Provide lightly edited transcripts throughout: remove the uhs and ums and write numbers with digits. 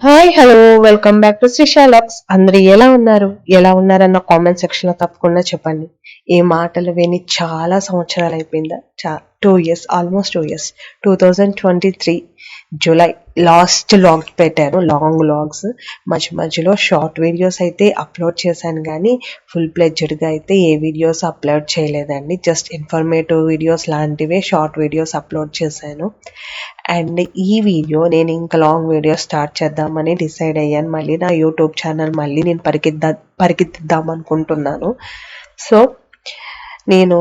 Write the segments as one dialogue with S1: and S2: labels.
S1: Hi hello welcome back to Srisha logs. అందరూ ఎలా ఉన్నారన్న కామెంట్ సెక్షన్ లో తప్పకుండా చెప్పండి. ఈ మాటలు విని చాలా సంవత్సరాలు అయిపోయిందా? 2 years, almost 2 years. 2023 July last log పెట్టాను, లాంగ్ లాగ్స్. మధ్యలో షార్ట్ వీడియోస్ అయితే అప్లోడ్ చేశాను, కానీ ఫుల్ ప్లెడ్జ్డ్గా అయితే ఏ వీడియోస్ అప్లోడ్ చేయలేదండి. జస్ట్ ఇన్ఫర్మేటివ్ వీడియోస్ లాంటివే షార్ట్ వీడియోస్ అప్లోడ్ చేశాను. అండ్ ఈ వీడియో నేను ఇంకా లాంగ్ వీడియో స్టార్ట్ చేద్దామని డిసైడ్ అయ్యాను. మళ్ళీ నా యూట్యూబ్ ఛానల్ మళ్ళీ నేను పరిగెత్తిద్దాం అనుకుంటున్నాను. సో నేను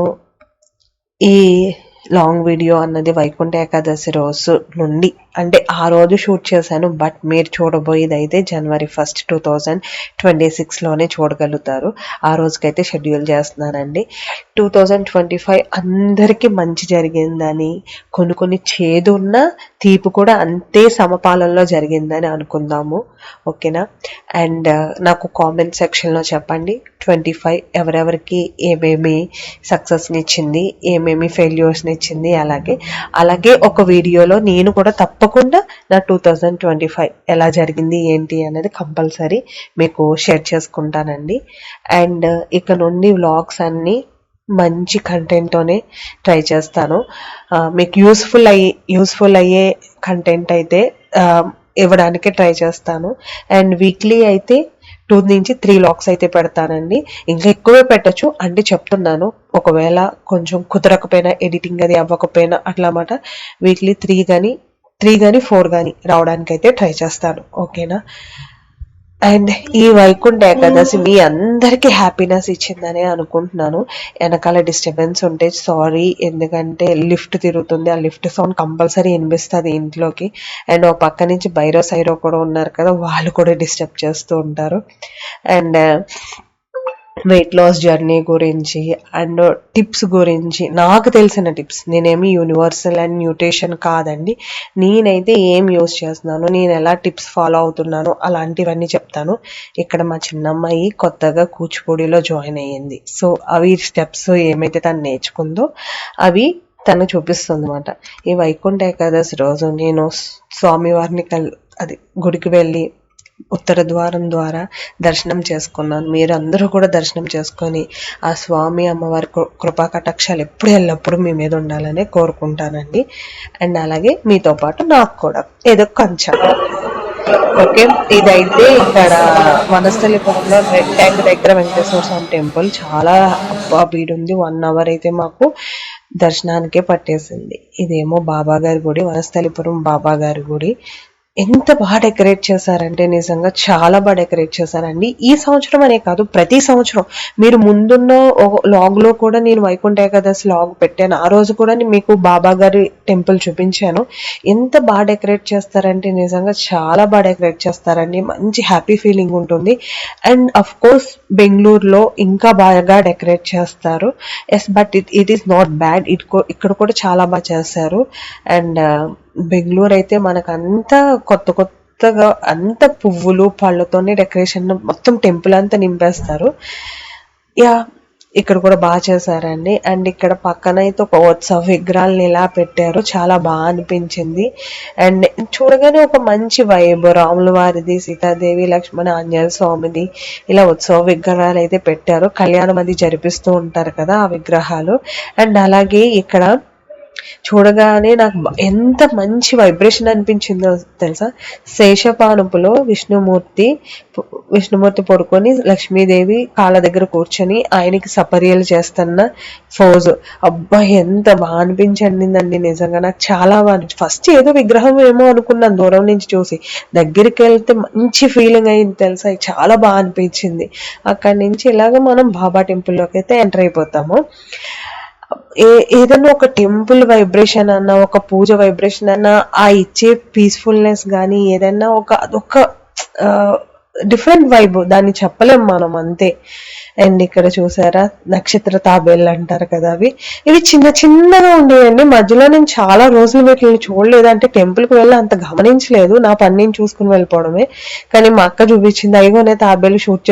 S1: ఈ లాంగ్ వీడియో అన్నది వైకుంఠ ఏకాదశి రోజు నుండి, అంటే ఆ రోజు షూట్ చేశాను. బట్ మీరు చూడబోయేది అయితే January 1st, 2026లోనే చూడగలుగుతారు. ఆ రోజుకైతే షెడ్యూల్ చేస్తున్నానండి. 2025 అందరికీ మంచి జరిగిందని, కొన్ని చేదు ఉన్న తీపి కూడా అంతే సమపాలనలో జరిగిందని అనుకుందాము. ఓకేనా? అండ్ నాకు కామెంట్ సెక్షన్లో చెప్పండి 25 ఎవరెవరికి ఏమేమి సక్సెస్ని ఇచ్చింది, ఏమేమి ఫెయిల్యూర్స్ని ఇచ్చింది. అలాగే ఒక వీడియోలో నేను కూడా తప్పకుండా నా 2025 ఎలా జరిగింది ఏంటి అనేది కంపల్సరీ మీకు షేర్ చేసుకుంటానండి. అండ్ ఇక నుండి వ్లాగ్స్ అన్నీ మంచి కంటెంట్తోనే ట్రై చేస్తాను. మీకు యూస్ఫుల్ అయ్యే కంటెంట్ అయితే ఇవ్వడానికి ట్రై చేస్తాను. అండ్ వీక్లీ అయితే 2 నుంచి 3 వ్లాగ్స్ అయితే పెడతానండి. ఇంకా ఎక్కువే పెట్టచ్చు అంటే చెప్తున్నాను. ఒకవేళ కొంచెం కుదరకపోయినా, ఎడిటింగ్ అది అవ్వకపోయినా అట్లా మాట వీక్లీ 3 కానీ 4 కానీ రావడానికి అయితే ట్రై చేస్తాను. ఓకేనా? అండ్ ఈ వైకుంఠ ఏకాదశి మీ అందరికీ హ్యాపీనెస్ ఇచ్చిందనే అనుకుంటున్నాను. వెనకాల డిస్టర్బెన్స్ ఉంటే సారీ, ఎందుకంటే లిఫ్ట్ తిరుగుతుంది. ఆ లిఫ్ట్ సౌండ్ కంపల్సరీ వినిపిస్తుంది ఇంట్లోకి. అండ్ ఒక పక్క నుంచి బైరో సైరో కూడా ఉన్నారు కదా, వాళ్ళు కూడా డిస్టర్బ్ చేస్తూ ఉంటారు. అండ్ వెయిట్ లాస్ జర్నీ గురించి అండ్ టిప్స్ గురించి, నాకు తెలిసిన టిప్స్, నేనేమి యూనివర్సల్ అండ్ న్యూట్రిషన్ కాదండి. నేనైతే ఏం యూస్ చేస్తున్నాను, నేను ఎలా టిప్స్ ఫాలో అవుతున్నాను అలాంటివన్నీ చెప్తాను. ఇక్కడ మా చిన్నమ్మాయి కొత్తగా కూచిపూడిలో జాయిన్ అయ్యింది. సో అవి స్టెప్స్ ఏమైతే తను నేర్చుకుందో అవి తను చూపిస్తుంది అనమాట. ఈ వైకుంఠ ఏకాదశి రోజు నేను స్వామివారిని గుడికి వెళ్ళి ఉత్తర ద్వారం ద్వారా దర్శనం చేసుకున్నాను. మీరు అందరూ కూడా దర్శనం చేసుకొని ఆ స్వామి అమ్మవారి కృపా కటాక్షాలు ఎల్లప్పుడూ మీ మీద ఉండాలని కోరుకుంటానండి. అండ్ అలాగే మీతో పాటు నాకు కూడా ఏదో కొంచెం. ఓకే, ఇదైతే ఇక్కడ వనస్థలిపురంలో రెడ్ ట్యాంక్ దగ్గర వెంకటేశ్వర స్వామి టెంపుల్. చాలా భీడు ఉంది. 1 hour అయితే మాకు దర్శనానికే పట్టేసింది. ఇదేమో బాబా గారి గుడి, వనస్థలిపురం బాబా గారి గుడి. ఎంత బాగా డెకరేట్ చేశారంటే నిజంగా చాలా బాగా డెకరేట్ చేశారండి. ఈ సంవత్సరం అనే కాదు, ప్రతి సంవత్సరం. మీరు ముందున్న లాగ్ లో కూడా నేను వైకుంఠ ఏకాదశి లాగ్ పెట్టాను. ఆ రోజు కూడా మీకు బాబా గారి టెంపుల్ చూపించాను. ఎంత బాగా డెకరేట్ చేస్తారంటే నిజంగా చాలా బాగా డెకరేట్ చేస్తారండి. మంచి హ్యాపీ ఫీలింగ్ ఉంటుంది. అండ్ అఫ్ కోర్స్ బెంగళూరులో ఇంకా బాగా డెకరేట్ చేస్తారు. Yes, but it is not bad. ఇక్కడ కూడా చాలా బాగా చేశారు. అండ్ బెంగళూరు అయితే మనకు అంతా కొత్తగా అంత పువ్వులు పళ్ళతోనే డెకరేషన్ మొత్తం టెంపుల్ అంతా నింపేస్తారు. యా, ఇక్కడ కూడా బాగా చేశారండి. అండ్ ఇక్కడ పక్కన అయితే ఒక ఉత్సవ విగ్రహాలను ఇలా పెట్టారు, చాలా బాగా అనిపించింది. అండ్ చూడగానే ఒక మంచి వైబ్, రాముల వారిది, సీతాదేవి, లక్ష్మణ, ఆంజనేయ స్వామిది ఇలా ఉత్సవ విగ్రహాలు అయితే పెట్టారు. కళ్యాణం అది జరిపిస్తూ ఉంటారు కదా ఆ విగ్రహాలు. అండ్ అలాగే ఇక్కడ చూడగానే నాకు ఎంత మంచి వైబ్రేషన్ అనిపించిందో తెలుసా. శేషపానుపులో విష్ణుమూర్తి పడుకొని లక్ష్మీదేవి కాళ్ళ దగ్గర కూర్చొని ఆయనకి సపర్యలు చేస్తున్న ఫోజు. అబ్బా, ఎంత బాగా అనిపించిందండి నిజంగా. నాకు చాలా బాగా, ఫస్ట్ ఏదో విగ్రహం ఏమో అనుకున్నాను దూరం నుంచి చూసి, దగ్గరికి వెళ్తే మంచి ఫీలింగ్ అయింది తెలుసా. చాలా బాగా అనిపించింది. అక్కడి నుంచి ఇలాగ మనం బాబా టెంపుల్లోకి అయితే ఎంటర్ అయిపోతాము. ఏదైనా ఒక టెంపుల్ వైబ్రేషన్ అన్నా, ఒక పూజ వైబ్రేషన్ అన్నా, ఆ ఇచ్చే పీస్ఫుల్నెస్ కానీ ఏదైనా ఒక డిఫరెంట్ వైబ్, దాన్ని చెప్పలేం మనం అంతే. అండ్ ఇక్కడ చూసారా నక్షత్ర తాబేళ్ళు అంటారు కదా, ఇవి చిన్న చిన్నగా ఉండేవండి. మధ్యలో నేను చాలా రోజులు వీటిని చూడలేదు, అంటే టెంపుల్కి వెళ్ళి అంత గమనించలేదు, నా పని నేను చూసుకుని వెళ్ళిపోవడమే. కానీ మా అక్క చూపించింది, అయ్యోనే తాబేలు షూట్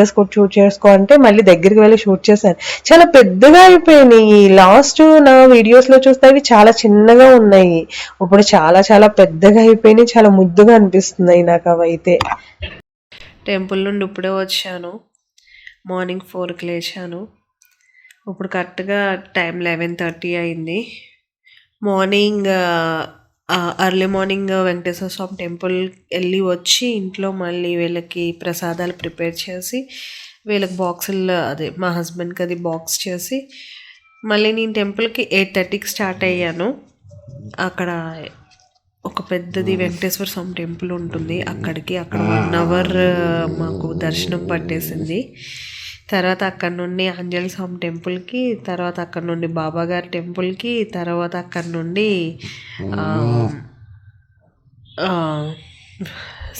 S1: చేసుకో అంటే మళ్ళీ దగ్గరికి వెళ్ళి షూట్ చేశాను. చాలా పెద్దగా అయిపోయినాయి. లాస్ట్ నా వీడియోస్ లో చూస్తే అవి చాలా చిన్నగా ఉన్నాయి, ఇప్పుడు చాలా చాలా పెద్దగా అయిపోయినాయి, చాలా ముద్దుగా అనిపిస్తున్నాయి నాకు అవైతే. టెంపుల్ నుండి ఇప్పుడే వచ్చాను, మార్నింగ్ 4కి లేచాను. ఇప్పుడు కరెక్ట్గా టైం 11:30 అయింది. మార్నింగ్ ఎర్లీ మార్నింగ్ వెంకటేశ్వర స్వామి టెంపుల్ వెళ్ళి వచ్చి ఇంట్లో మళ్ళీ వీళ్ళకి ప్రసాదాలు ప్రిపేర్ చేసి వీళ్ళకి బాక్సులు, అదే మా హస్బెండ్కి అది బాక్స్ చేసి మళ్ళీ నేను టెంపుల్కి 8:30కి స్టార్ట్ అయ్యాను. అక్కడ ఒక పెద్దది వెంకటేశ్వర స్వామి టెంపుల్ ఉంటుంది, అక్కడ 1 అవర్ మాకు దర్శనం పట్టేసింది. తర్వాత అక్కడ నుండి ఆంజనేయ స్వామి టెంపుల్కి, తర్వాత అక్కడ నుండి బాబాగారి టెంపుల్కి, తర్వాత అక్కడ నుండి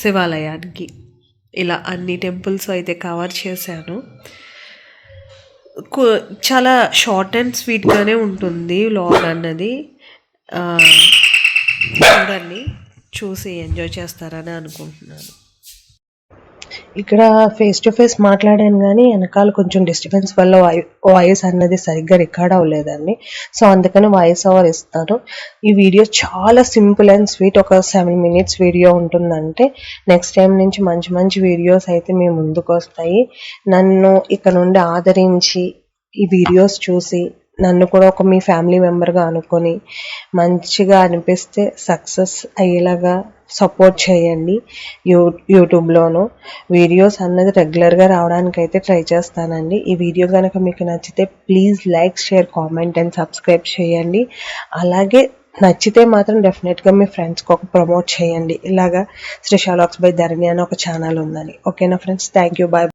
S1: శివాలయానికి, ఇలా అన్ని టెంపుల్స్ అయితే కవర్ చేశాను. చాలా షార్ట్ అండ్ స్వీట్గానే ఉంటుంది వ్లాగ్ అన్నది. చూడండి, చూసి ఎంజాయ్ చేస్తారని అనుకుంటున్నాను. ఇక్కడ ఫేస్ టు ఫేస్ మాట్లాడాను కానీ వెనకాల కొంచెం డిస్టర్బెన్స్ వల్ల వాయిస్ అన్నది సరిగ్గా రికార్డ్ అవ్వలేదండి, సో అందుకని వాయిస్ ఓవర్ ఇస్తాను. ఈ వీడియో చాలా సింపుల్ అండ్ స్వీట్, ఒక 7 minutes వీడియో ఉంటుందంటే. నెక్స్ట్ టైం నుంచి మంచి మంచి వీడియోస్ అయితే మీ ముందుకు వస్తాయి. నన్ను ఇక్కడ నుండి ఆదరించి ఈ వీడియోస్ చూసి నన్ను కూడా ఒక మీ ఫ్యామిలీ మెంబర్గా అనుకొని మంచిగా అనిపిస్తే సక్సెస్ అయ్యేలాగా సపోర్ట్ చేయండి. యూట్యూబ్లోను వీడియోస్ అన్నది రెగ్యులర్గా రావడానికి అయితే ట్రై చేస్తానండి. ఈ వీడియో కనుక మీకు నచ్చితే please like, share, comment and subscribe చేయండి. అలాగే నచ్చితే మాత్రం డెఫినెట్గా మీ ఫ్రెండ్స్కి ఒక ప్రమోట్ చేయండి. ఇలాగా శ్రీషా వ్లాగ్స్ బై ధరణి అని ఒక ఛానల్ ఉందని. ఓకేనా ఫ్రెండ్స్, థ్యాంక్ యూ, బాయ్.